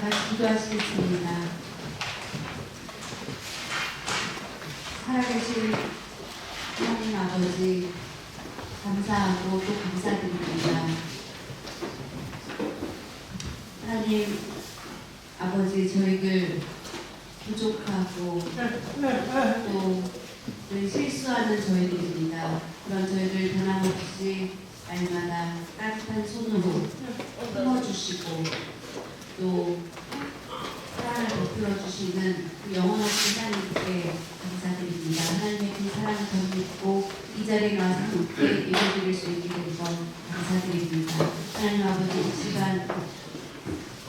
같이 기도하시겠습니다. 살아계신 하나님 아버지, 감사하고 또 감사드립니다. 하나님 아버지, 저희들 부족하고 또 늘 실수하는 저희들입니다. 그런 저희들 변함없이 날마다 따뜻한 손으로 품어주시고 또 사랑을 베풀어 주시는 그 영원하신 하나님께 감사드립니다. 하나님의 그 사랑을 더 믿고 이 자리에 와서 함께 예배드릴 수 있게 된 것 감사드립니다. 하나님 아버지, 이 시간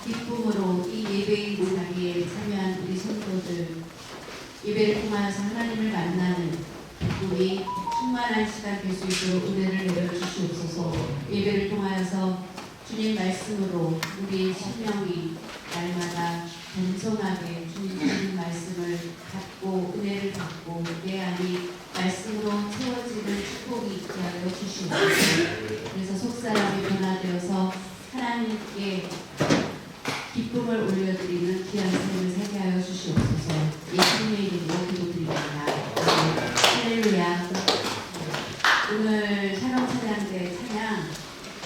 기쁨으로 이 예배의 자리에 참여한 우리 성도들, 예배를 통하여서 하나님을 만나는 기쁨이 충만한 시간 될 수 있도록 은혜를 내려주시옵소서. 예배를 통하여서 주님 말씀으로 우리의 심령이 날마다 겸손하게 주님 말씀을 받고 은혜를 받고 내 안이 말씀으로 채워지는 축복이 있게 하여 주시옵소서. 그래서 속사람이 변화되어서 하나님께 기쁨을 올려드리는 귀한 삶을 살게 하여 주시옵소서. 예수님의 이름으로 기도드립니다. 할렐루야. 오늘 샤롬 찬양대 찬양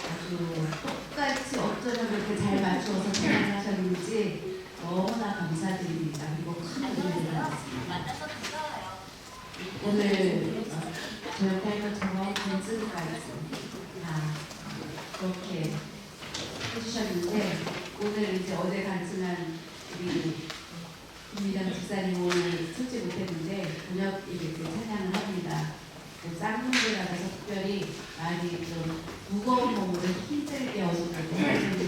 아주 똑같이 어쩌면 그렇게 잘 맞추어서 찬양을 하셨는지 너무나 감사드립니다. 그리고 큰 은혜를 받았습니다. 오늘 저 옆에 것처럼 전승가 있습니다. 그렇게 해주셨는데 오늘 이제 어제 간증한 우리 김미장 집사님 오늘 듣지 못했는데 저녁 이렇게 찬양을 합니다. 쌍문제라서 특별히 많이 좀 무거운 몸으로 힘들게 어서까지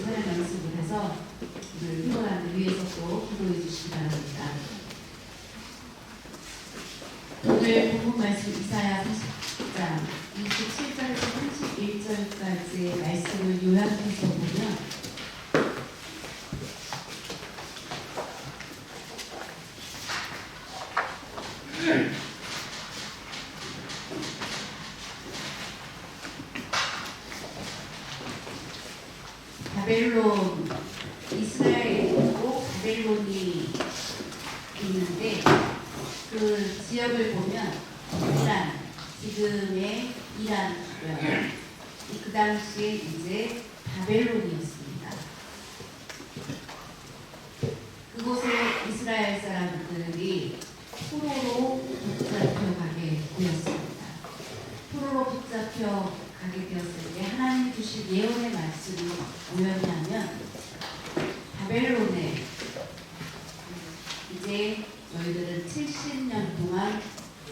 찬양 연습을 해서 오늘 피곤한데 위해서 또 기도해 주시기 바랍니다. 오늘 본문 말씀 이사야 40장 27절에서 31절까지의 말씀을 요약해서 보면 바벨론, 이스라엘이고 바벨론이 있는데 그 지역을 보면 이란, 지금의 이란이고요. 그 당시에 이제 바벨론이었습니다. 그곳에 이스라엘 사람들이 포로로 붙잡혀가게 되었습니다. 포로로 붙잡혀가게 되었을 때 하나님 주신 예언의 말씀이 뭐였냐면 바벨론에 이제 너희들은 70년 동안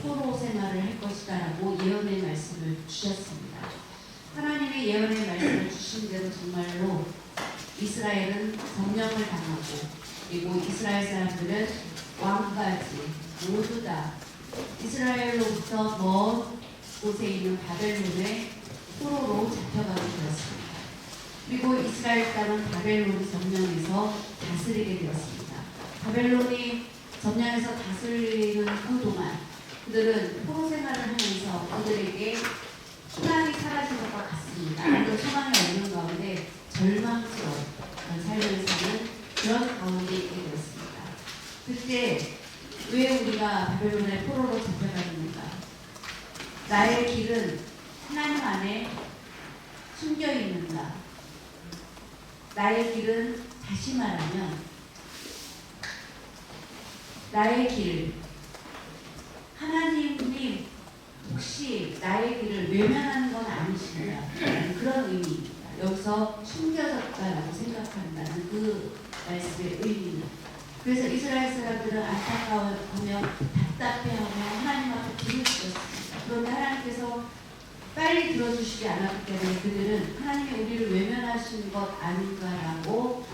포로 생활을 할 것이다 라고 예언의 말씀을 주셨습니다. 하나님의 예언의 말씀을 주신 대로 정말로 이스라엘은 점령을 당하고 그리고 이스라엘 사람들은 왕까지 모두 다 이스라엘로부터 먼 곳에 있는 바벨론에 포로로 잡혀가게 되었습니다. 그리고 이스라엘 땅은 바벨론이 점령해서 다스리게 되었습니다. 바벨론이 점령해서 다스리는 그동안 그들은 포로 생활을 하면서 그들에게 희망이 사라진 것과 같습니다. 아무도 소망이 없는 가운데 절망스러운 삶을 사는 그런 가운데 있게 되었습니다. 그때 왜 우리가 바벨론의 포로로 잡혀가는가? 나의 길은 하나님 안에 숨겨 있는가? 나의 길은 다시 말하면 나의 길, 하나님이 혹시 나의 길을 외면하는 건 아니신가? 그런 의미입니다. 여기서 숨겨졌다라고 생각한다는 그 말씀의 의미입니다. 그래서 이스라엘 사람들은 안타까워하며 답답해하며 하나님 앞에 기를 들었습니다. 그런데 하나님께서 빨리 들어주시지 않았기 때문에 그들은 하나님이 우리를 외면하신 것 아닌가라고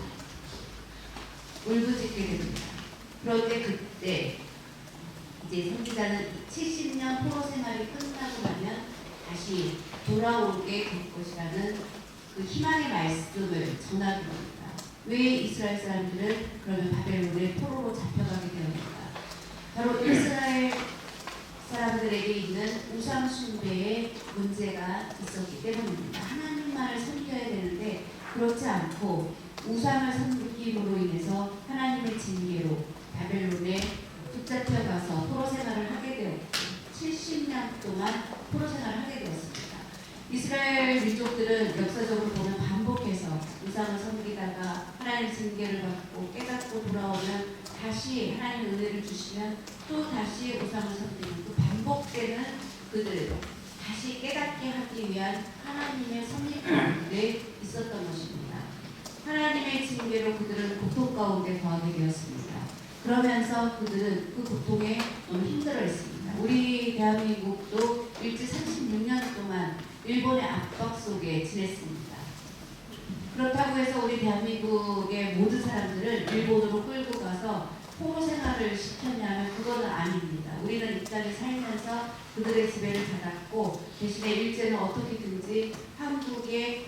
울부짖게 됩니다. 그런데 그때 이제 선지자는 70년 포로 생활이 끝나고 나면 다시 돌아오게 될 것이라는 그 희망의 말씀을 전하게 됩니다. 왜 이스라엘 사람들은 그러면 바벨론의 포로로 잡혀가게 되었는가? 바로 이스라엘 사람들에게 있는 우상 숭배의 문제가 있었기 때문입니다. 하나님만을 섬겨야 되는데 그렇지 않고 우상을 섬김으로 인해서 하나님의 징계로 바벨론에 붙잡혀가서 포로 생활을 하게 되었고 70년 동안 포로 생활을 하게 되었습니다. 이스라엘 민족들은 역사적으로 보면 반복해서 우상을 섬기다가 하나님의 징계를 받고 깨닫고 돌아오면 다시 하나님의 은혜를 주시면 또 다시 우상을 섬기는 그 반복되는 그들 다시 깨닫게 하기 위한 하나님의 섭리 가운데 있었던 것입니다. 하나님의 징계로 그들은 고통 가운데 거하게 되었습니다. 그러면서 그들은 그 고통에 너무 힘들어했습니다. 우리 대한민국도 일제 36년 동안 일본의 압박 속에 지냈습니다. 그렇다고 해서 우리 대한민국의 모든 사람들을 일본으로 끌고 가서 포로 생활을 시켰냐면 그거는 아닙니다. 우리는 이 땅에 살면서 그들의 지배를 받았고 대신에 일제는 어떻게든지 한국의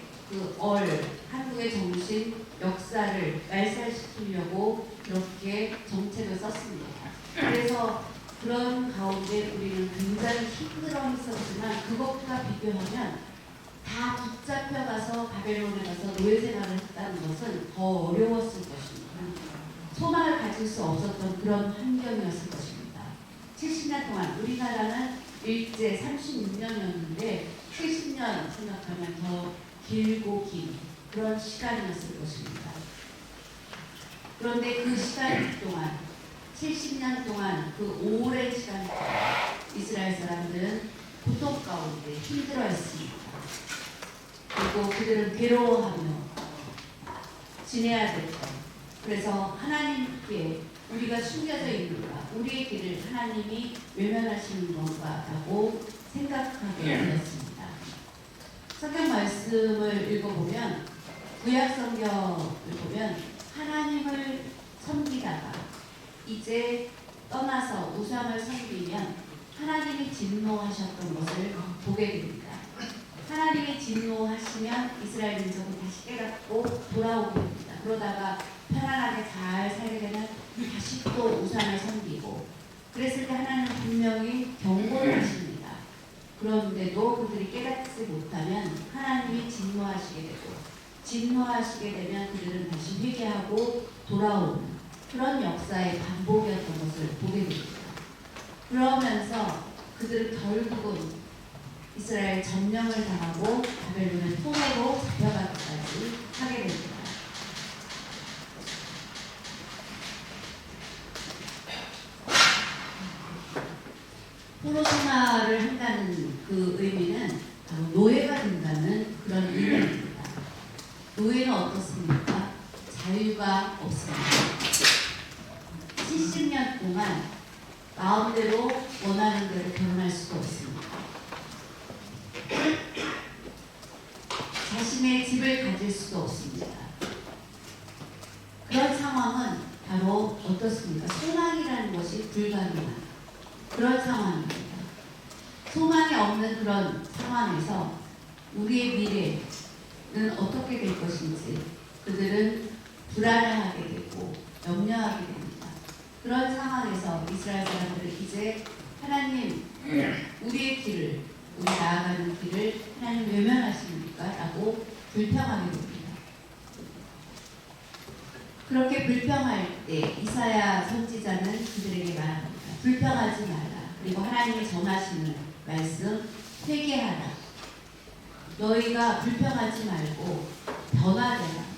한국의 정신, 역사를 말살시키려고 그렇게 정책을 썼습니다. 그래서 그런 가운데 우리는 굉장히 힘들어했었지만 그것과 비교하면 다 붙잡혀가서 바벨론에 가서 노예 생활을 했다는 것은 더 어려웠을 것입니다. 소망을 가질 수 없었던 그런 환경이었을 것입니다. 70년 동안 우리나라는 일제 36년이었는데 70년 생각하면 더 길고 긴 그런 시간이었을 것입니다. 그런데 그 시간 동안 70년 동안 그 오랜 시간 동안 이스라엘 사람들은 고통 가운데 힘들어했습니다. 그리고 그들은 괴로워하며 지내야 됐던 그래서 하나님께 우리가 숨겨져 있는가 우리의 길을 하나님이 외면하시는 건가라고 생각하게 되었습니다. 성경 말씀을 읽어보면 구약 성경을 보면 하나님을 섬기다가 이제 떠나서 우상을 섬기면 하나님이 진노하셨던 것을 보게 됩니다. 하나님이 진노하시면 이스라엘 민족은 다시 깨닫고 돌아오게 됩니다. 그러다가 편안하게 잘 살게 되면 다시 또 우상을 섬기고 그랬을 때 하나님은 분명히 경고를 하십니다. 그런데도 그들이 깨닫지 못하면 하나님이 진노하시게 되고 진노하시게 되면 그들은 다시 회개하고 돌아오는 그런 역사의 반복이었던 것을 보게 됩니다. 그러면서 그들은 결국은 이스라엘 점령을 당하고 바벨론의 포로로 잡혀가기까지 하게 됩니다. 포로 생활을 한다는 그 의미는 바로 노예가 된다는 그런 의미입니다. 노예는 어떻습니까? 자유가 없습니다. 70년 동안 마음대로 원하는 대로 결혼할 수도 없습니다. 자신의 집을 가질 수도 없습니다. 그런 상황은 바로 어떻습니까? 소망이라는 것이 불가능한 그런 상황입니다. 소망이 없는 그런 상황에서 우리의 미래는 어떻게 될 것인지 그들은 불안해하게 되고 염려하게 됩니다. 그런 상황에서 이스라엘 사람들은 이제 하나님 우리의 길을 우리 나아가는 길을 하나님 외면하십니까? 라고 불평하게 됩니다. 그렇게 불평할 때 이사야 선지자는 그들에게 말합니다. 불평하지 마라. 그리고 하나님이 전하시는 말씀 회개하라. 너희가 불평하지 말고 변화되라.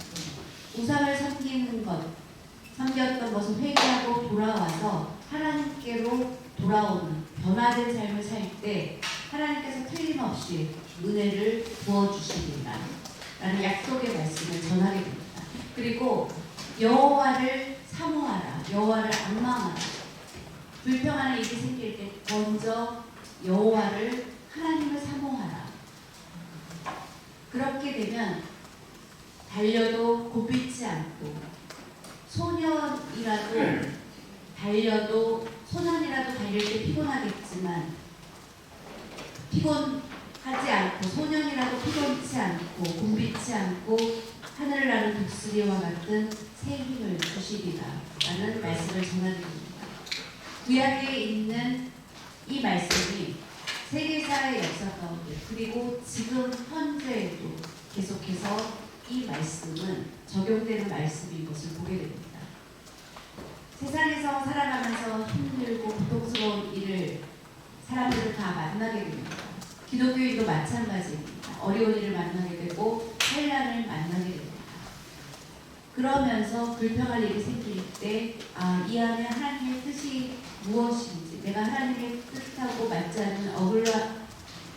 우상을 섬겼던 것을 회개하고 돌아와서 하나님께로 돌아오는 변화된 삶을 살 때 하나님께서 틀림없이 은혜를 부어주시리라 라는 약속의 말씀을 전하게 됩니다. 그리고 여호와를 사모하라. 여호와를 앙망하라. 불평하는 일이 생길 때 먼저 여호와를 하나님을 사모하라. 그렇게 되면 달려도 굽히지 않고 소년이라도 달릴 때 피곤하겠지만 피곤하지 않고 소년이라도 피곤치 않고 굶비지 않고 하늘을 나는 독수리와 같은 새 힘을 주시리라 라는 말씀을 전하게 됩니다. 구약에 있는 이 말씀이 세계사의 역사 가운데 그리고 지금 현재에도 계속해서 이 말씀은 적용되는 말씀인 것을 보게 됩니다. 세상에서 살아가면서 힘들고 고통스러운 일을 사람들은 다 만나게 됩니다. 기독교인도 마찬가지입니다. 어려운 일을 만나게 되고 환난을 만나게 됩니다. 그러면서 불평할 일이 생길 때 이 안에 하나님의 뜻이 무엇인지, 내가 하나님의 뜻하고 맞지 않는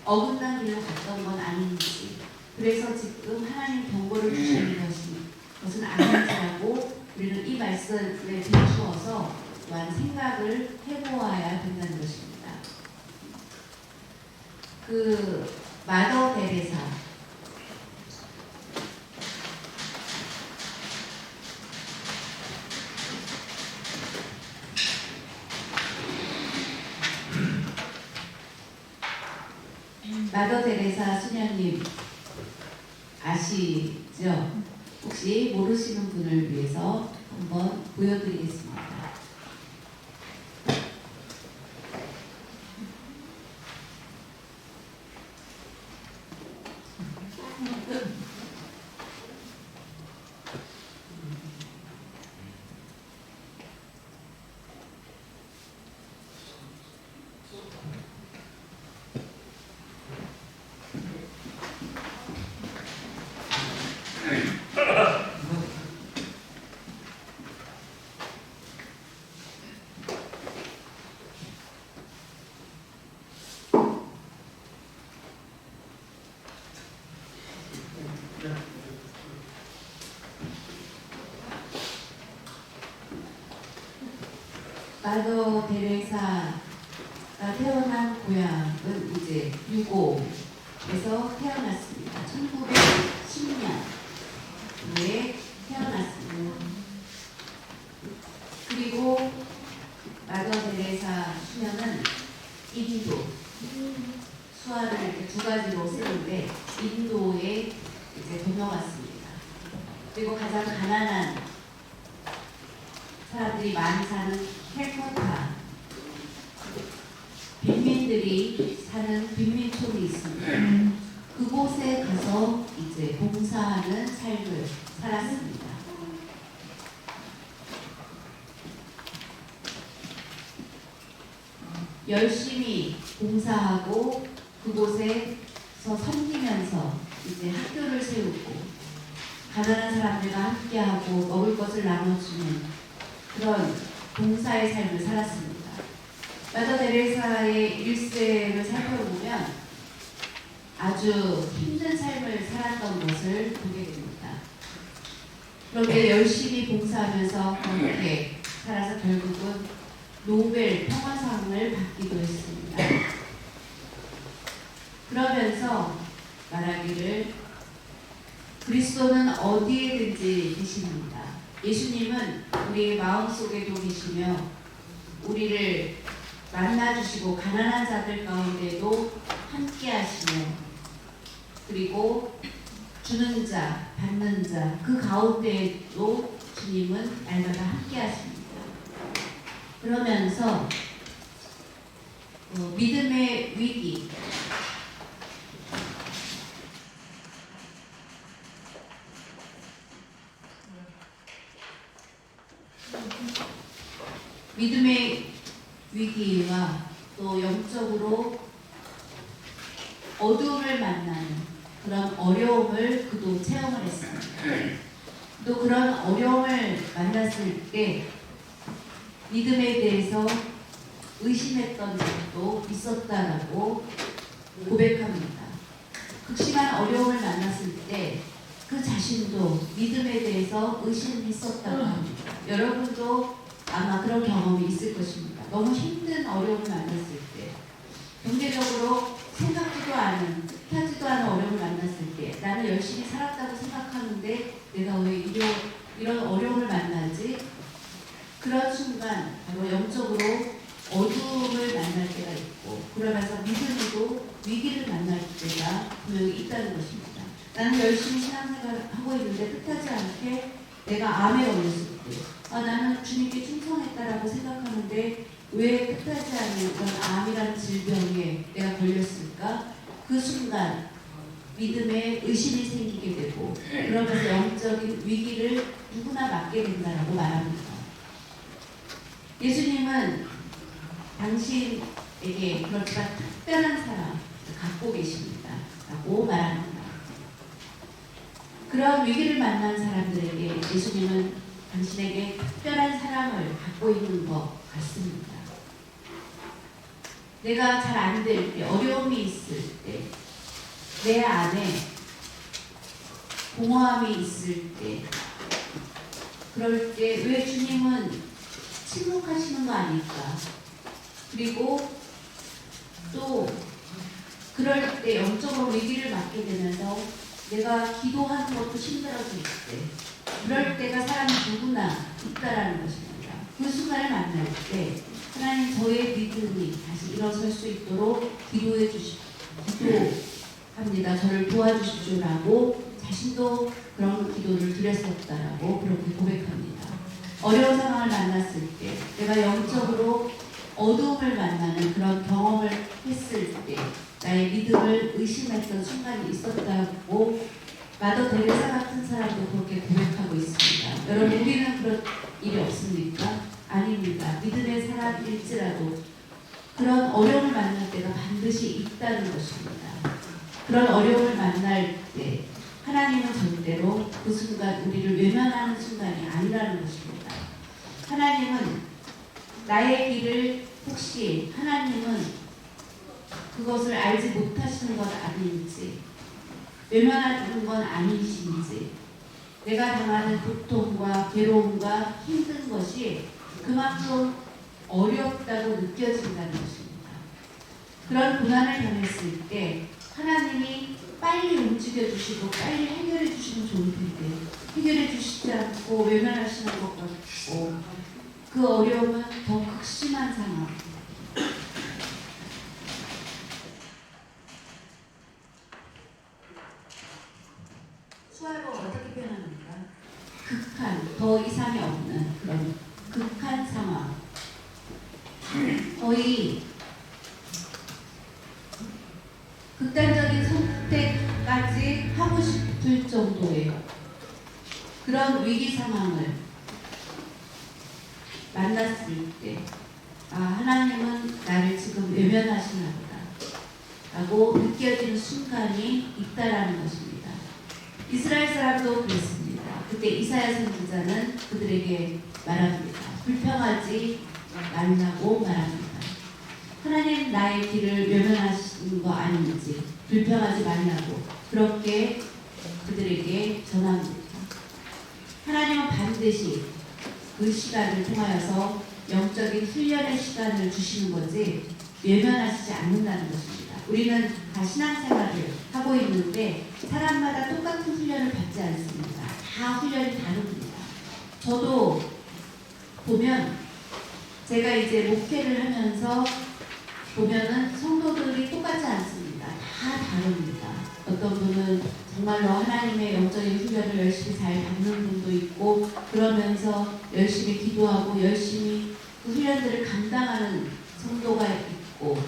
어긋난 길로 갔던 건 아닌지, 그래서 지금 하나님 경고를 주시는 것은 아닌지라고 우리는 이 말씀에 비추어서 또한 생각을 해보아야 된다는 것입니다. 그 마더 데레사, 마더 데레사 수녀님 아시죠? 혹시 모르시는 분을 위해서 한번 보여드리겠습니다. 마더 데레사가 태어난 고향은 이제 유고에서 태어났습니다. 1910년에 태어났습니다. 그리고 마더 데레사 수녀는 인도, 수화를 이렇게 두 가지로 쓰는데 인도에 이제 건너갔습니다. 그리고 가장 가난한 사람들이 많이 사는 캘커타, 빈민들이 사는 빈민촌이 있습니다. 그곳에 가서 이제 봉사하는 삶을 살았습니다. 열심히 봉사하고 그곳에서 섬기면서 이제 학교를 세우고 가난한 사람들과 함께하고 먹을 것을 나눠주는 그런 봉사의 삶을 살았습니다. 마더 데레사의 일생을 살펴보면 아주 힘든 삶을 살았던 것을 보게 됩니다. 그런데 열심히 봉사하면서 그렇게 살아서 결국은 노벨 평화상을 받기도 했습니다. 그러면서 말하기를 그리스도는 어디에든지 계십니다. 예수님은 우리의 마음속에도 계시며 우리를 만나주시고 가난한 자들 가운데도 함께 하시며 그리고 주는 자, 받는 자 그 가운데에도 주님은 날마다 함께 하십니다. 그러면서 믿음의 위기, 믿음의 위기와 또 영적으로 어두움을 만나는 그런 어려움을 그도 체험을 했습니다. 또 그런 어려움을 만났을 때 믿음에 대해서 의심했던 적도 있었다라고 고백합니다. 극심한 어려움을 만났을 때 그 자신도 믿음에 대해서 의심했었다고 합니다. 여러분도 아마 그런 경험이 있을 것입니다. 너무 힘든 어려움을 만났을 때, 경제적으로 생각지도 않은, 뜻하지도 않은 어려움을 만났을 때 나는 열심히 살았다고 생각하는데 내가 왜 이런 어려움을 만나지? 그런 순간 바로 영적으로 어둠을 만날 때가 있고 그러면서 믿음으로 위기를 만날 때가 분명히 있다는 것입니다. 나는 열심히 신앙생활을 하고 있는데 뜻하지 않게 내가 암에 걸렸을 때 나는 주님께 충성했다라고 생각하는데 왜 뜻하지 않은 그런 암이라는 질병에 내가 걸렸을까? 그 순간 믿음에 의심이 생기게 되고 그러면서 영적인 위기를 누구나 맞게 된다라고 말합니다. 예수님은 당신에게 그렇지만 특별한 사랑 갖고 계십니다 라고 말합니다. 그런 위기를 만난 사람들에게 예수님은 당신에게 특별한 사랑을 갖고 있는 것 같습니다. 내가 잘 안 될 때, 어려움이 있을 때, 내 안에 공허함이 있을 때, 그럴 때 왜 주님은 침묵하시는 거 아닐까? 그리고 또 그럴 때 영적으로 위기를 맞게 되면서 내가 기도하는 것도 힘들어질 때, 그럴 때가 사람 누구나 있다라는 것입니다. 그 순간을 만날 때 하나님 저의 믿음이 다시 일어설 수 있도록 기도해 기도합니다. 저를 도와주십시오라고 자신도 그런 기도를 드렸었다라고 그렇게 고백합니다. 어려운 상황을 만났을 때 내가 영적으로 어두움을 만나는 그런 경험을 했을 때 나의 믿음을 의심했던 순간이 있었다고 마더 데레사 같은 사람도 그렇게 고백하고 있습니다. 여러분 우리는 그런 일이 없습니까? 아닙니다. 믿음의 사람일지라도 그런 어려움을 만날 때가 반드시 있다는 것입니다. 그런 어려움을 만날 때 하나님은 절대로 그 순간 우리를 외면하는 순간이 아니라는 것입니다. 하나님은 나의 길을 혹시 하나님은 그것을 알지 못하시는 것 아닌지 외면하는 건 아니신지 내가 당하는 고통과 괴로움과 힘든 것이 그만큼 어렵다고 느껴진다는 것입니다. 그런 고난을 당했을 때 하나님이 빨리 움직여 주시고 빨리 해결해 주시면 좋을 텐데 해결해 주시지 않고 외면하시는 것 같고 그 어려움은 더 극심한 상황 수화로 어떻게 표현합니까? 극한, 더 이상이 없는 그런 극한 상황 거의 극단적인 선택까지 하고 싶을 정도의 그런 위기 상황을 만났을 때 하나님은 나를 지금 외면하시나 보다 라고 느껴지는 순간이 있다라는 것입니다. 이스라엘 사람도 그랬습니다. 그때 이사야 선지자는 그들에게 말합니다. 불평하지 말라고 말합니다. 하나님 나의 길을 외면하시는 거 아닌지 불평하지 말라고 그렇게 그들에게 전합니다. 하나님은 반드시 그 시간을 통하여서 영적인 훈련의 시간을 주시는 거지 외면하시지 않는다는 것입니다. 우리는 다 신앙생활을 하고 있는데 사람마다 똑같은 훈련을 받지 않습니다. 다 훈련이 다릅니다. 저도 보면 제가 이제 목회를 하면서 보면은 성도들이 똑같지 않습니다. 다 다릅니다. 어떤 분은 정말로 하나님의 영적인 훈련을 열심히 잘 받는 분도 있고 그러면서 열심히 기도하고 열심히 그 훈련들을 감당하는 성도가 있고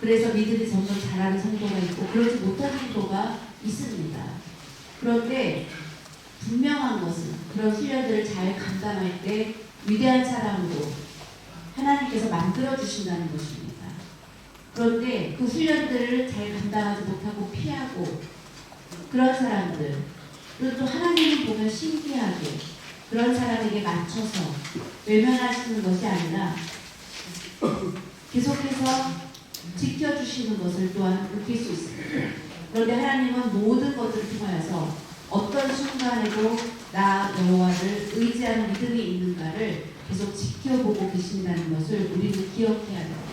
그래서 믿음이 점점 자라는 성도가 있고 그러지 못한 성도가 있습니다. 그런데 분명한 것은 그런 훈련들을 잘 감당할 때 위대한 사람으로 하나님께서 만들어주신다는 것입니다. 그런데 그 훈련들을 잘 감당하지 못하고 피하고 그런 사람들 그리고 또 하나님을 보면 신기하게 그런 사람에게 맞춰서 외면하시는 것이 아니라 계속해서 지켜주시는 것을 또한 느낄 수 있습니다. 그런데 하나님은 모든 것들을 통하여서 어떤 순간에도 나 여호와를 의지하는 믿음이 있는가를 계속 지켜보고 계신다는 것을 우리는 기억해야 됩니다.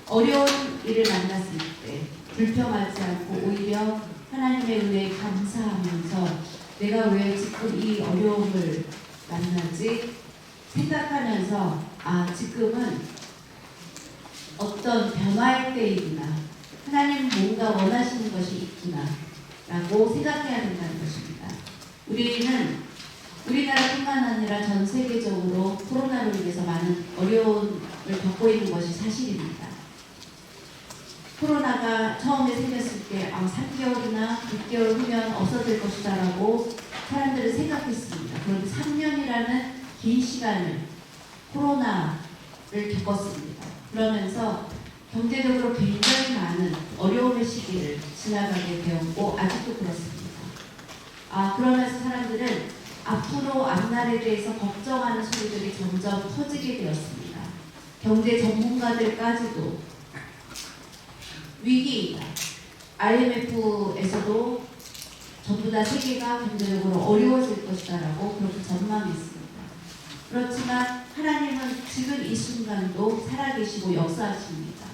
어려운 일을 만났을 때 불평하지 않고 오히려 하나님의 은혜에 감사하면서 내가 왜 지금 이 어려움을 만나지 생각하면서 지금은 어떤 변화의 때이구나 하나님 뭔가 원하시는 것이 있구나 라고 생각해야 된다는 것입니다. 우리는 우리나라뿐만 아니라 전 세계적으로 코로나로 인해서 많은 어려움을 겪고 있는 것이 사실입니다. 코로나가 처음에 생겼을 때 3개월이나 6개월 후면 없어질 것이다라고 사람들은 생각했습니다. 그런데 3년이라는 긴 시간을 코로나를 겪었습니다. 그러면서 경제적으로 굉장히 많은 어려움의 시기를 지나가게 되었고 아직도 그렇습니다. 그러면서 사람들은 앞으로 앞날에 대해서 걱정하는 소리들이 점점 커지게 되었습니다. 경제 전문가들까지도 위기이다. IMF에서도 전부 다 세계가 경제적으로 어려워질 것이다라고 그렇게 전망했습니다. 그렇지만 하나님은 지금 이 순간도 살아계시고 역사하십니다.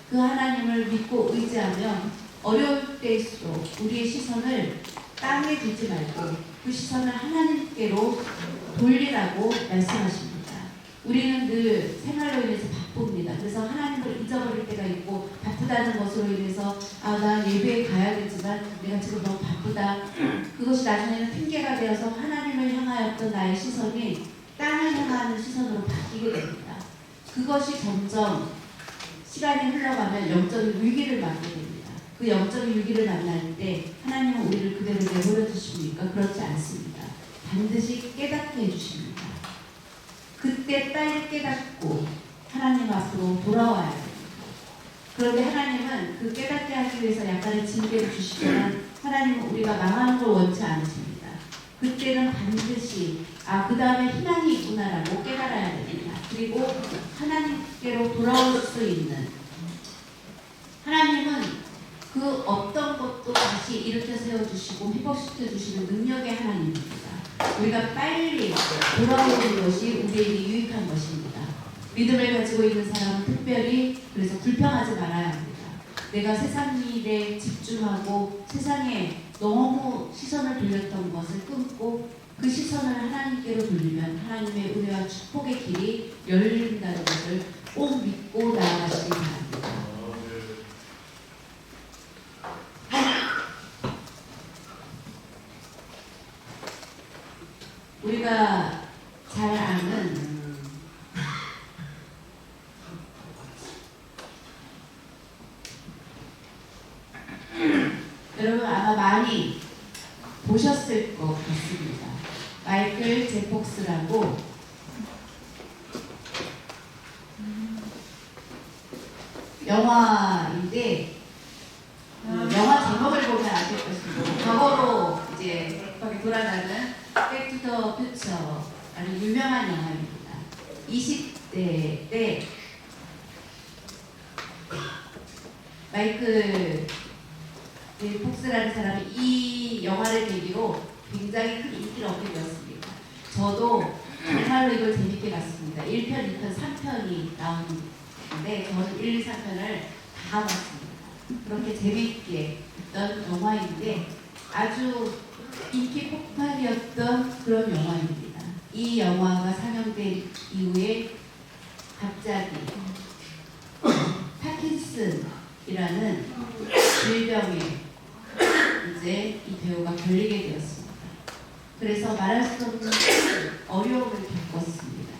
그 하나님을 믿고 의지하면 어려울 때일수록 우리의 시선을 땅에 두지 말고 그 시선을 하나님께로 돌리라고 말씀하십니다. 우리는 늘 생활로 인해서 바쁩니다. 그래서 하나님을 잊어버릴 때가 있고 바쁘다는 것으로 인해서 나 예배에 가야겠지만 내가 지금 너무 바쁘다. 그것이 나중에는 핑계가 되어서 하나님을 향하였던 나의 시선이 땅을 향하는 시선으로 바뀌게 됩니다. 그것이 점점 시간이 흘러가면 영적인 위기를 맞게 됩니다. 그 영적인 위기를 만날 때 하나님은 우리를 그대로 내버려 두십니까? 그렇지 않습니다. 반드시 깨닫게 해주십니다. 그때 빨리 깨닫고 하나님 앞으로 돌아와야 됩니다. 그런데 하나님은 그 깨닫게 하기 위해서 약간의 징계를 주시지만 하나님은 우리가 망하는 걸 원치 않으십니다. 그때는 반드시 그 다음에 희망이 있구나라고 깨달아야 됩니다. 그리고 하나님께로 돌아올 수 있는 하나님은 그 어떤 것도 다시 일으켜 세워주시고 회복시켜 주시는 능력의 하나님입니다. 우리가 빨리 돌아오는 것이 우리에게 유익한 것입니다. 믿음을 가지고 있는 사람은 특별히 그래서 불평하지 말아야 합니다. 내가 세상 일에 집중하고 세상에 너무 시선을 돌렸던 것을 끊고 그 시선을 하나님께로 돌리면 하나님의 은혜와 축복의 길이 열린다는 것을 꼭 믿고 나아가시기 바랍니다. 우리가 잘 아는 여러분 아마 많이 보셨을 것 같습니다. 마이클 제 폭스라고 영화인데 영화 제목을 보면 아실 것입니다. 과거로 이제 돌아가는 백투더 퓨처라는 유명한 영화입니다. 20대 때 마이클 제 폭스라는 사람이 이 영화를 계기로 굉장히 큰 인기를 얻게 되었습니다. 저도 정말로 이걸 재밌게 봤습니다. 1편, 2편, 3편이 나오는데 저는 1, 2, 3편을 다 봤습니다. 그렇게 재밌게 했던 영화인데 아주 인기 폭발이었던 그런 영화입니다. 이 영화가 상영된 이후에 갑자기 파킨슨이라는 질병에 이제 이 배우가 걸리게 되었습니다. 그래서 말할 수 없는 어려움을 겪었습니다.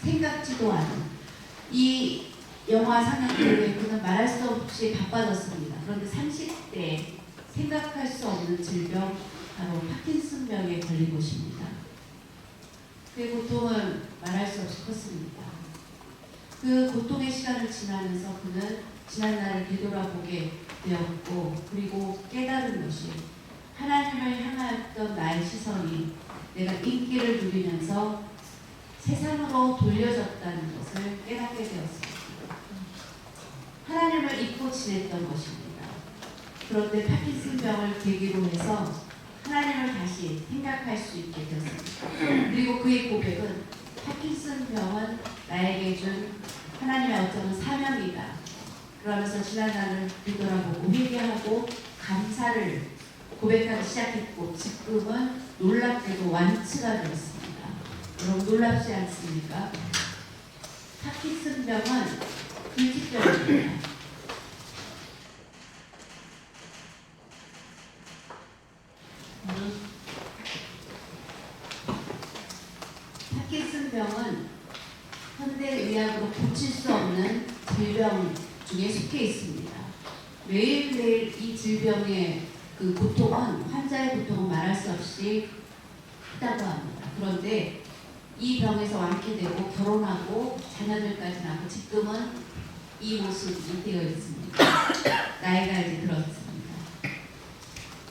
생각지도 않은 이 영화 상영 이후에 그는 말할 수 없이 바빠졌습니다. 그런데 30대에 생각할 수 없는 질병 바로 파킨슨병에 걸린 것입니다. 그 고통은 말할 수 없이 컸습니다. 그 고통의 시간을 지나면서 그는 지난날을 되돌아보게 되었고 그리고 깨달은 것이 하나님을 향하였던 나의 시선이 내가 인기를 누리면서 세상으로 돌려졌다는 것을 깨닫게 되었습니다. 하나님을 잊고 지냈던 것입니다. 그런데 파킨슨병을 계기로 해서 하나님을 다시 생각할 수 있게 되었습니다. 그리고 그의 고백은 파킨슨병은 나에게 준 하나님의 어쩌면 사명이다. 그러면서 지난날을 되돌아보고 회개하고 감사를 고백하기 시작했고 지금은 놀랍게도 완치가 되었습니다. 여러분 놀랍지 않습니까? 파킨슨병은 불치병입니다. 파킨슨병은 현대의학으로 고칠 수 없는 질병 중에 속해 있습니다. 매일매일 이 질병의 그 고통은, 환자의 고통은 말할 수 없이 크다고 합니다. 그런데 이 병에서 완쾌되고 결혼하고 자녀들까지 낳고 지금은 이 모습이 되어 있습니다. 나이가 이제 들었습니다.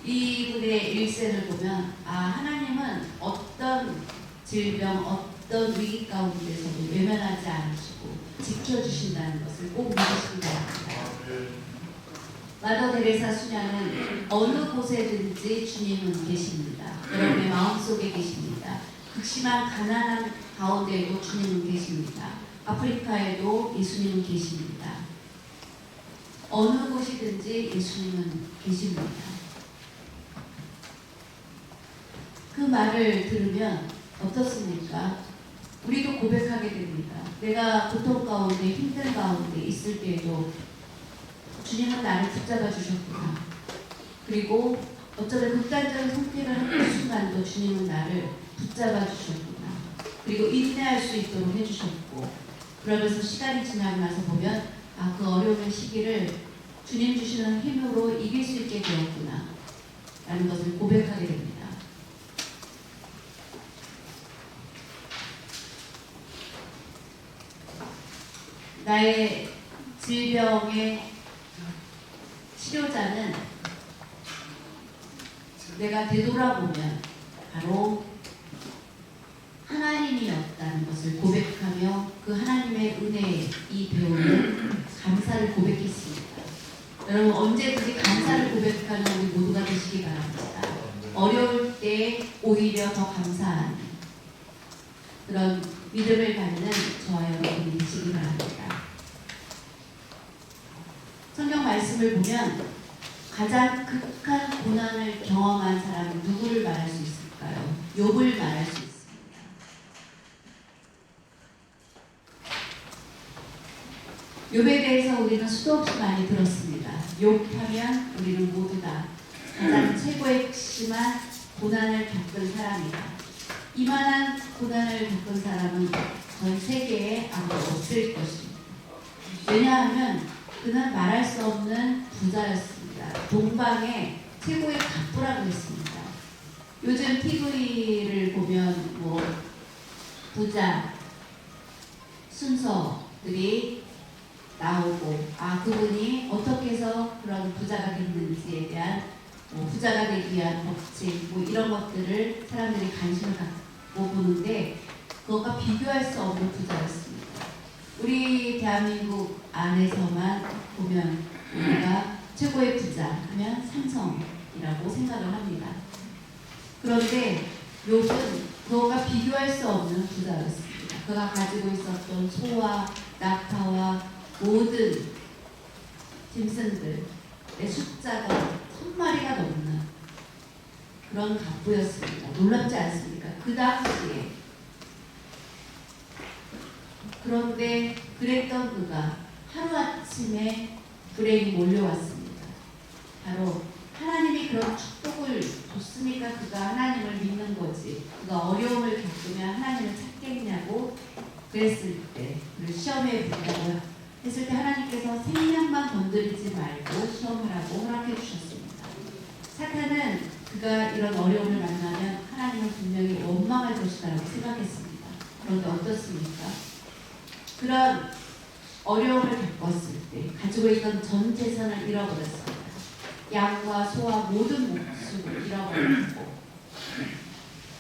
이분의 일생을 보면 하나님은 어떤 질병, 어떤 위기 가운데서도 외면하지 않으시고 지켜주신다는 것을 꼭 믿으시기 바랍니다. 마더 데레사 수녀는 어느 곳에든지 주님은 계십니다. 여러분의 마음속에 계십니다. 극심한 가난한 가운데에도 주님은 계십니다. 아프리카에도 예수님은 계십니다. 어느 곳이든지 예수님은 계십니다. 그 말을 들으면 어떻습니까? 우리도 고백하게 됩니다. 내가 고통 가운데, 힘든 가운데 있을 때에도 주님은 나를 붙잡아 주셨구나. 그리고 어쩌면 극단적인 선택을 하는 순간도 주님은 나를 붙잡아 주셨구나. 그리고 인내할 수 있도록 해주셨고, 그러면서 시간이 지나고 나서 보면 그 어려운 시기를 주님 주시는 힘으로 이길 수 있게 되었구나 라는 것을 고백하게 됩니다. 나의 질병의 치료자는 내가 되돌아보면 바로 하나님이었다는 것을 고백하며 그 하나님의 은혜에 이 배우는 감사를 고백했습니다. 여러분, 언제든지 감사를 고백하는 우리 모두가 되시기 바랍니다. 어려울 때 오히려 더 감사하는 그런 믿음을 갖는 저와 여러분이 되시기 바랍니다. 성경 말씀을 보면 가장 극한 고난을 경험한 사람은 누구를 말할 수 있을까요? 욥을 말할 수 있습니다. 욥에 대해서 우리는 수도 없이 많이 들었습니다. 욥하면 우리는 모두 다 가장 최고의 극심한 고난을 겪은 사람이다. 이만한 고난을 겪은 사람은 전 세계에 아무도 없을 것입니다. 왜냐하면 그는 말할 수 없는 부자였습니다. 동방의 최고의 갑부라고 했습니다. 요즘 TV를 보면 부자 순서들이 나오고 그분이 어떻게 해서 그런 부자가 됐는지에 대한 부자가 되기 위한 법칙 이런 것들을 사람들이 관심을 갖고 보는데 그것과 비교할 수 없는 부자였습니다. 우리 대한민국 안에서만 보면 우리가 최고의 부자 하면 삼성이라고 생각을 합니다. 그런데 욥은 그것과 비교할 수 없는 부자였습니다. 그가 가지고 있었던 소와 낙타와 모든 짐승들의 숫자가 1000마리가 넘는 그런 갑부였습니다. 놀랍지 않습니까? 그 당시에. 그런데 그랬던 그가 하루아침에 불행이 몰려왔습니다. 바로 하나님이 그런 축복을 줬으니까 그가 하나님을 믿는 거지. 그가 어려움을 겪으면 하나님을 찾겠냐고 그랬을 때, 그리고 시험에 붙다고 했을 때 하나님께서 생명만 건드리지 말고 시험하라고 허락해 주셨습니다. 사탄은 그가 이런 어려움을 만나면 하나님은 분명히 원망할 것이라고 생각했습니다. 그런데 어떻습니까? 그런 어려움을 겪었을 때 가지고 있던 전 재산을 잃어버렸습니다. 양과 소와 모든 목숨을 잃어버렸고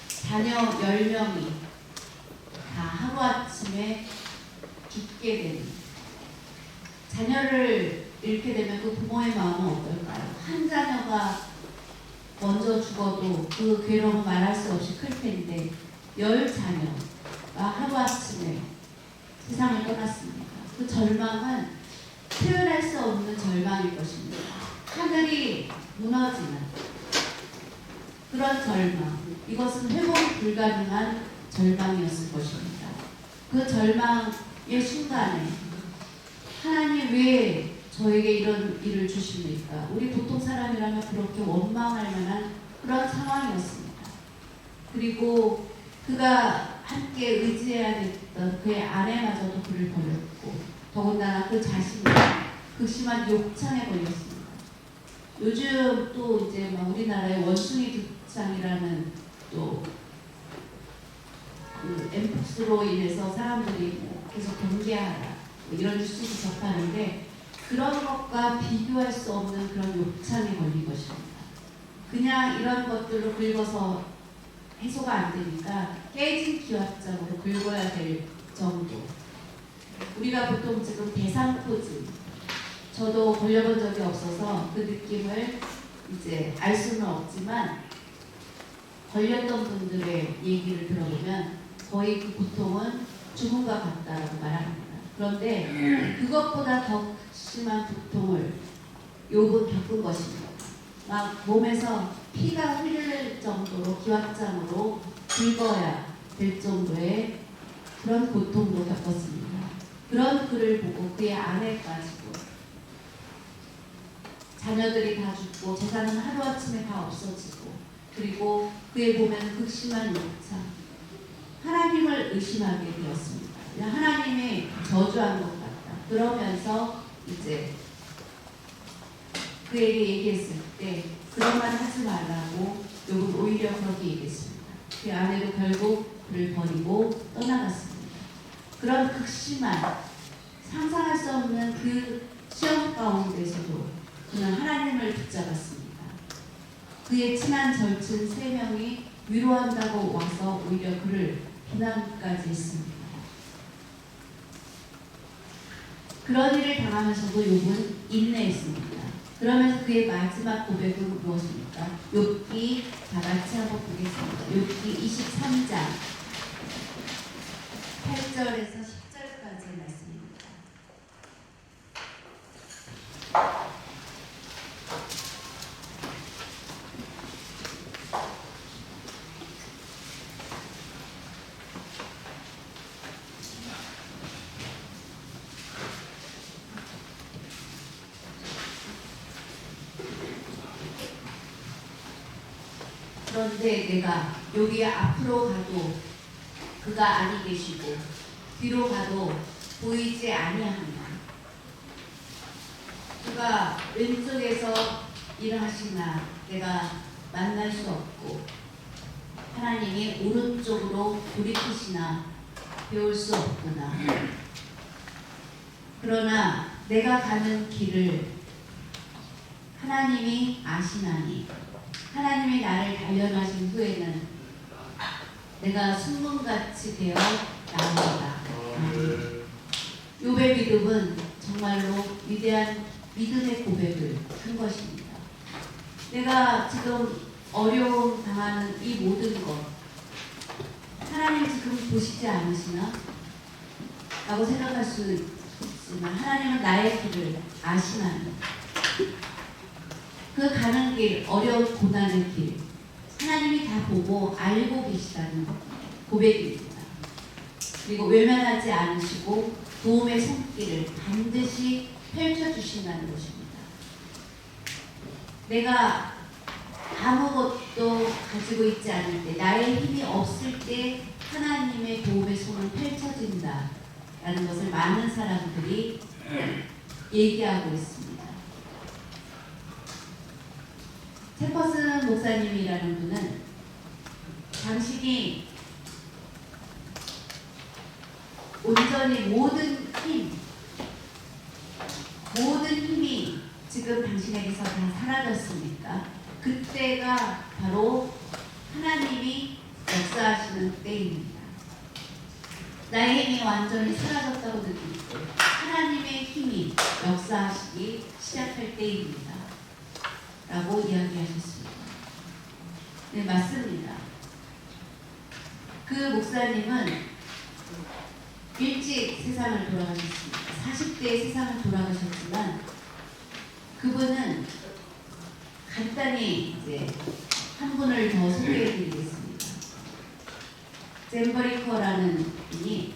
자녀 10명이 다 하루아침에 죽게 되는, 자녀를 잃게 되면 그 부모의 마음은 어떨까요? 한 자녀가 먼저 죽어도 그 괴로움은 말할 수 없이 클 텐데 10자녀가 하루아침에 세상을 떠났습니다. 그 절망은 표현할 수 없는 절망일 것입니다. 하늘이 무너지는 그런 절망, 이것은 회복이 불가능한 절망이었을 것입니다. 그 절망의 순간에 하나님 왜 저에게 이런 일을 주십니까? 우리 보통 사람이라면 그렇게 원망할 만한 그런 상황이었습니다. 그리고 그가 함께 의지해야 됐던 그의 아내마저도 그를 버렸고 더군다나 그 자신이 극심한 욕창에 걸렸습니다. 요즘 또 이제 막 우리나라의 원숭이 두창이라는 또 그 엠폭스로 인해서 사람들이 뭐 계속 경계하라 뭐 이런 뉴스도 접하는데 그런 것과 비교할 수 없는 그런 욕창에 걸린 것입니다. 그냥 이런 것들로 긁어서 해소가 안 되니까 깨진 기와장으로 긁어야 될 정도. 우리가 보통 지금 대상포진, 저도 걸려본 적이 없어서 그 느낌을 이제 알 수는 없지만 걸렸던 분들의 얘기를 들어보면 거의 그 고통은 죽음과 같다라고 말합니다. 그런데 그것보다 더 심한 고통을 욥은 겪은 것입니다. 막 몸에서 피가 흐를 정도로 기왓장으로 긁어야 될 정도의 그런 고통도 겪었습니다. 그런 글을 보고 그의 아내까지도 자녀들이 다 죽고 재산은 하루아침에 다 없어지고 그리고 그의 몸에는 극심한 욕창 하나님을 의심하게 되었습니다. 하나님이 저주한 것 같다. 그러면서 이제 그에게 얘기했을 때 그런 말 하지 말라고 욥은 오히려 그렇게 얘기했습니다. 그 아내도 결국 그를 버리고 떠나갔습니다. 그런 극심한 상상할 수 없는 그 시험 가운데서도 그는 하나님을 붙잡았습니다. 그의 친한 절친 3명이 위로한다고 와서 오히려 그를 비난까지 했습니다. 그런 일을 당하면서도 욥은 인내했습니다. 그러면서 그의 마지막 고백은 무엇입니까? 욥기 다 같이 한번 보겠습니다. 욥기 23장 8절에서 10절까지의 말씀입니다. 그런데 내가 여기 앞으로 가도 그가 아니 계시고 뒤로 가도 보이지 아니하며 그가 왼쪽에서 일하시나 내가 만날 수 없고 하나님이 오른쪽으로 돌이키시나 배울 수 없구나. 그러나 내가 가는 길을 하나님이 아시나니 하나님이 나를 단련하신 후에는 내가 순금같이 되어 나옵니다. 욥의 믿음은 정말로 위대한 믿음의 고백을 한 것입니다. 내가 지금 어려움 당하는 이 모든 것 하나님 지금 보시지 않으시나? 라고 생각할 수 있지만 하나님은 나의 길을 아시나니 그 가는 길, 어려운 고난의 길 하나님이 다 보고 알고 계시다는 고백입니다. 그리고 외면하지 않으시고 도움의 손길을 반드시 펼쳐주신다는 것입니다. 내가 아무것도 가지고 있지 않을 때 나의 힘이 없을 때 하나님의 도움의 손은 펼쳐진다라는 것을 많은 사람들이 얘기하고 있습니다. 체퍼슨 목사님이라는 분은 당신이 온전히 모든 힘이 지금 당신에게서 다 사라졌습니까? 그때가 바로 하나님이 역사하시는 때입니다. 나의 힘이 완전히 사라졌다고 느낄 때 하나님의 힘이 역사하시기 시작할 때입니다. 라고 이야기하셨습니다. 네, 맞습니다. 그 목사님은 일찍 세상을 돌아가셨습니다. 40대에 세상을 돌아가셨지만 그분은 간단히 이제 한 분을 더 소개해 드리겠습니다. 잼버리커라는 분이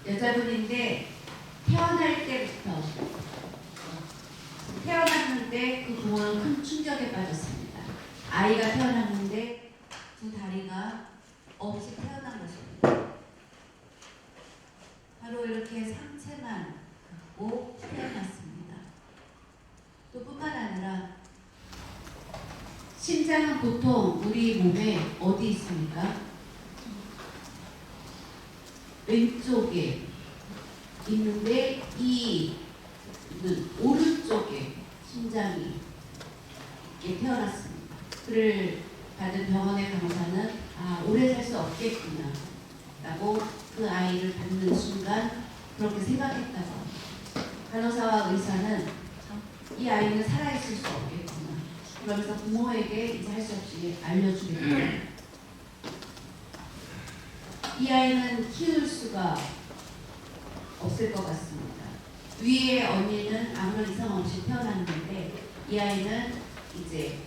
여자분인데 태어날 태어났을 때 그 부모는 큰 충격에 빠졌습니다. 아이가 태어났는데 두 다리가 없이 태어난 것입니다. 바로 이렇게 상체만 갖고 태어났습니다. 또 뿐만 아니라 심장은 보통 우리 몸에 어디 있습니까? 왼쪽에 있는데 이 오른쪽에 심장이 이렇게 태어났습니다. 그를 받은 병원의 간호사는 오래 살 수 없겠구나 라고 그 아이를 받는 순간 그렇게 생각했다고 합니다. 간호사와 의사는 이 아이는 살아있을 수 없겠구나 그러면서 부모에게 이제 할 수 없이 알려주겠다. 이 아이는 키울 수가 없을 것 같습니다. 위에 언니는 아무런 이상 없이 태어났는데 이 아이는 이제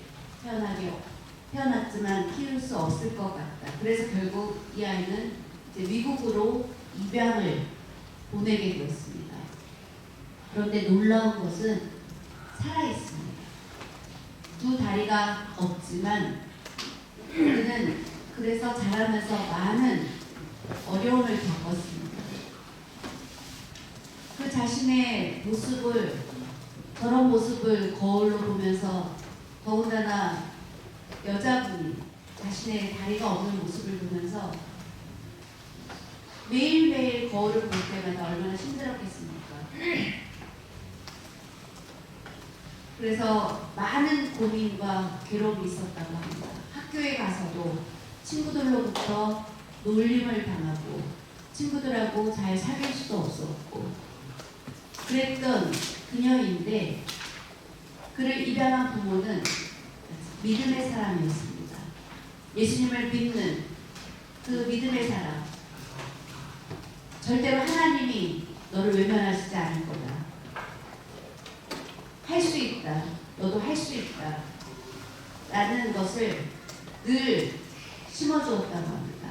태어났지만 키울 수 없을 것 같다. 그래서 결국 이 아이는 이제 미국으로 입양을 보내게 되었습니다. 그런데 놀라운 것은 살아있습니다. 두 다리가 없지만 그는 그래서 자라면서 많은 어려움을 겪었습니다. 그 자신의 모습을 저런 모습을 거울로 보면서 더군다나 여자분이 자신의 다리가 없는 모습을 보면서 매일매일 거울을 볼 때마다 얼마나 힘들었겠습니까? 그래서 많은 고민과 괴로움이 있었다고 합니다. 학교에 가서도 친구들로부터 놀림을 당하고 친구들하고 잘 사귈 수도 없었고 그랬던 그녀인데 그를 입양한 부모는 믿음의 사람이었습니다. 예수님을 믿는 그 믿음의 사람. 절대로 하나님이 너를 외면하시지 않을 거다. 할 수 있다. 너도 할 수 있다. 라는 것을 늘 심어주었다고 합니다.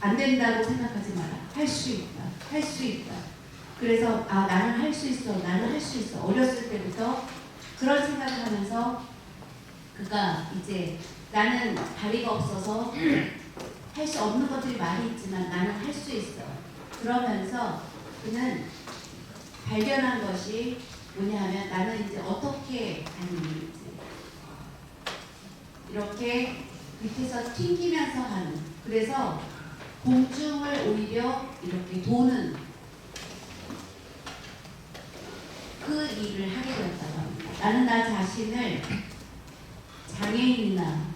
안 된다고 생각하지 마라. 할 수 있다. 할 수 있다. 그래서 나는 할 수 있어. 나는 할 수 있어. 어렸을 때부터 그런 생각을 하면서 그가 이제 나는 다리가 없어서 할 수 없는 것들이 많이 있지만 나는 할 수 있어. 그러면서 그는 발견한 것이 뭐냐 하면 나는 이제 어떻게 하는지 이렇게 밑에서 튕기면서 하는 그래서 공중을 오히려 이렇게 도는 그 일을 하게 되었다고 합니다. 나는 나 자신을 장애인이나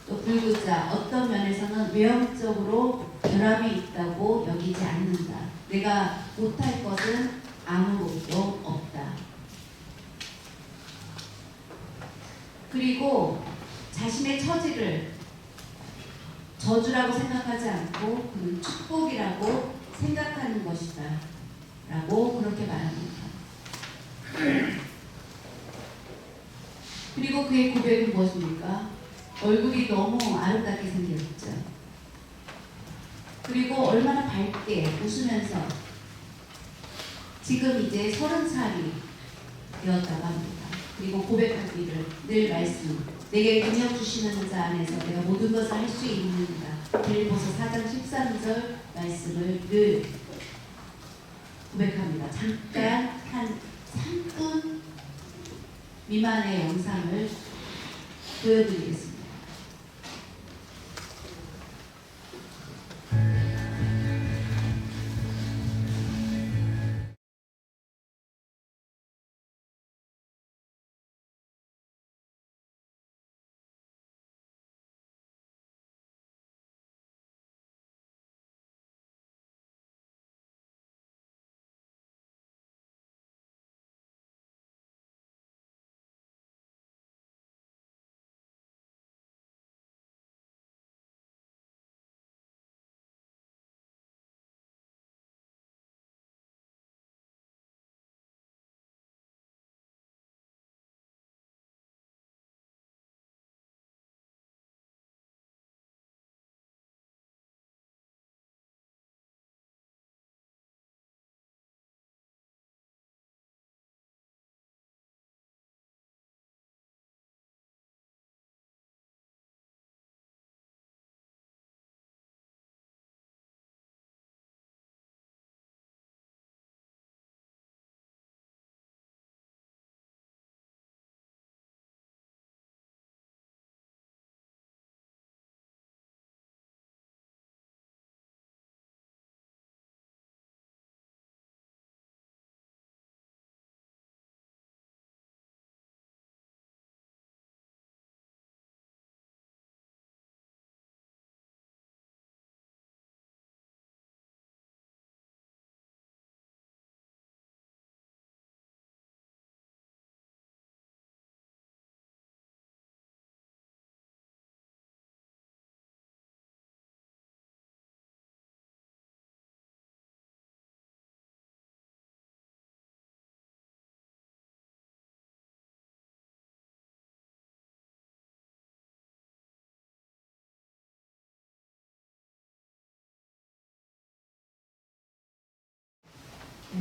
또 불구자 어떤 면에서는 외형적으로 결함이 있다고 여기지 않는다. 내가 못할 것은 아무것도 없다. 그리고 자신의 처지를 저주라고 생각하지 않고 그는 축복이라고 생각하는 것이다. 라고 그렇게 말합니다. 그리고 그의 고백은 무엇입니까? 얼굴이 너무 아름답게 생겼죠. 그리고 얼마나 밝게 웃으면서 지금 이제 30살이 되었다고 합니다. 그리고 고백하기를 늘 말씀 내게 능력 주시는 자 안에서 내가 모든 것을 할 수 있는가 빌립보서 4장 13절 말씀을 늘 고백합니다. 잠깐 한 3분 미만의 영상을 보여드리겠습니다.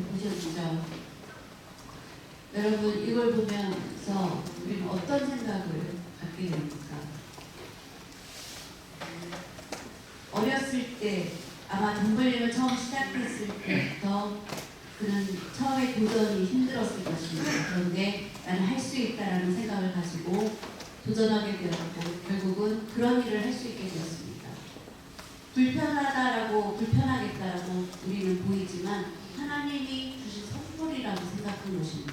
보셨죠? 여러분 이걸 보면서 우리는 어떤 생각을 갖게 됩니까? 어렸을 때 아마 돈 벌림을 처음 시작했을 때부터 그는 처음에 도전이 힘들었을 것입니다. 그런데 나는 할 수 있다라는 생각을 가지고 도전하게 되었고 결국은 그런 일을 할 수 있게 되었습니다. 불편하겠다라고 우리는 보이지만 하나님이 주신 선물이라고 생각한 것입니다.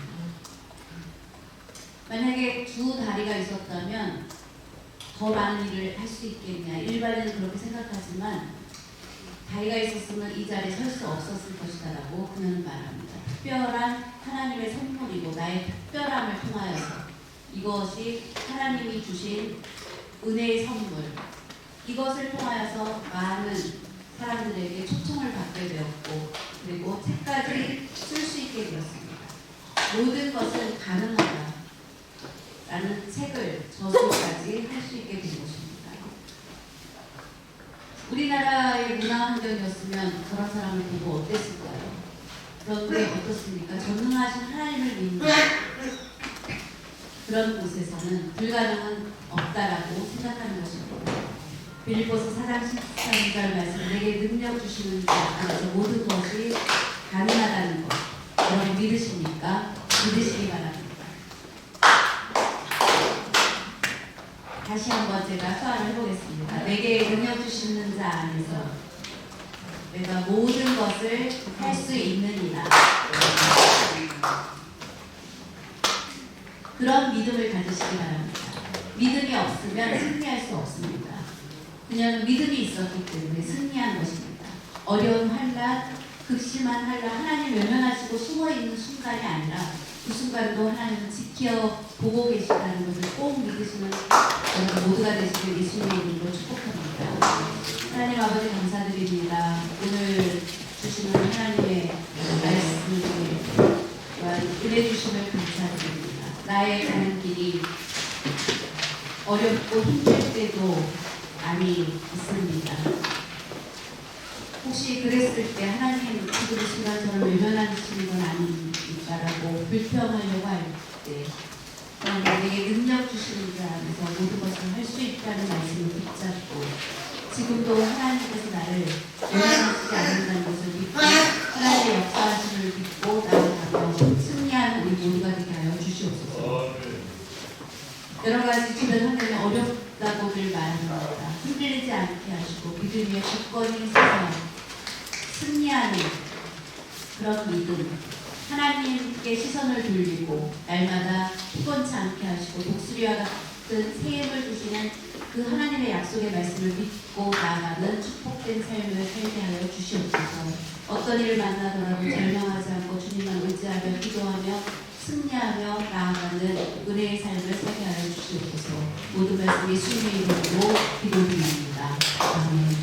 만약에 두 다리가 있었다면 더 많은 일을 할 수 있겠냐. 일반인은 그렇게 생각하지만 다리가 있었으면 이 자리에 설 수 없었을 것이다 라고 그는 말합니다. 특별한 하나님의 선물이고 나의 특별함을 통하여서 이것이 하나님이 주신 은혜의 선물, 이것을 통하여서 많은 사람들에게 초청을 받게 되었고 그리고 책까지 쓸 수 있게 되었습니다. 모든 것은 가능하다 라는 책을 저술까지 할 수 있게 된 것입니다. 우리나라의 문화 환경이었으면 그런 사람을 보고 어땠을까요? 그런데 어떻습니까? 전능하신 하나님을 믿는 그런 곳에서는 불가능은 없다라고 생각하는 것입니다. 빌립보서 4장 13절 말씀, 내게 능력 주시는 자 안에서 모든 것이 가능하다는 것, 여러분 믿으십니까? 믿으시기 바랍니다. 다시 한번 제가 소화를 해보겠습니다. 내게 능력 주시는 자 안에서 내가 모든 것을 할 수 있느니라. 그런 믿음을 가지시기 바랍니다. 믿음이 없으면 승리할 수 없습니다. 그녀는 믿음이 있었기 때문에 승리한 것입니다. 어려운 환난, 극심한 환난, 하나님 외면하시고 숨어있는 순간이 아니라 그 순간도 하나님은 지켜보고 계시다는 것을 꼭 믿으시는 여러분 모두가 되시길 예수님의 이름으로 축복합니다. 하나님 아버지 감사드립니다. 오늘 주시는 하나님의 말씀을 은혜 주심을 감사드립니다. 나의 가는 길이 어렵고 힘들 때도 많이 있습니다. 혹시 그랬을 때 하나님 지금 이 순간 저를 외면하시는 건 아닙니까라고 불평하려고 할 때 내게 능력 주시는 자 안에서 모든 것을 할 수 있다는 말씀을 붙잡고 지금도 하나님께서 나를 외면하시지 않는다는 것을 믿고 하나님의 역사하심을 믿고 나아가며 승리하는 우리 모두가 되게 하여 주시옵소서. 여러 가지 주변 환경이 어렵다고들 말합니다. 흔들리지 않게 하시고 믿음 위에 굳건히 서서 승리하는 그런 믿음, 하나님께 시선을 돌리고 날마다 피곤치 않게 하시고 독수리와 같은 새 힘을 주시는 그 하나님의 약속의 말씀을 믿고 나아가는 축복된 삶을 살게 하여 주시옵소서. 어떤 일을 만나더라도 절망하지 않고 주님만 의지하며 기도하며 승리하며 나아가는 은혜의 삶을 살게 하여 주시옵소서. 모든 말씀 예수님의 이름으로 기도드립니다. 아멘.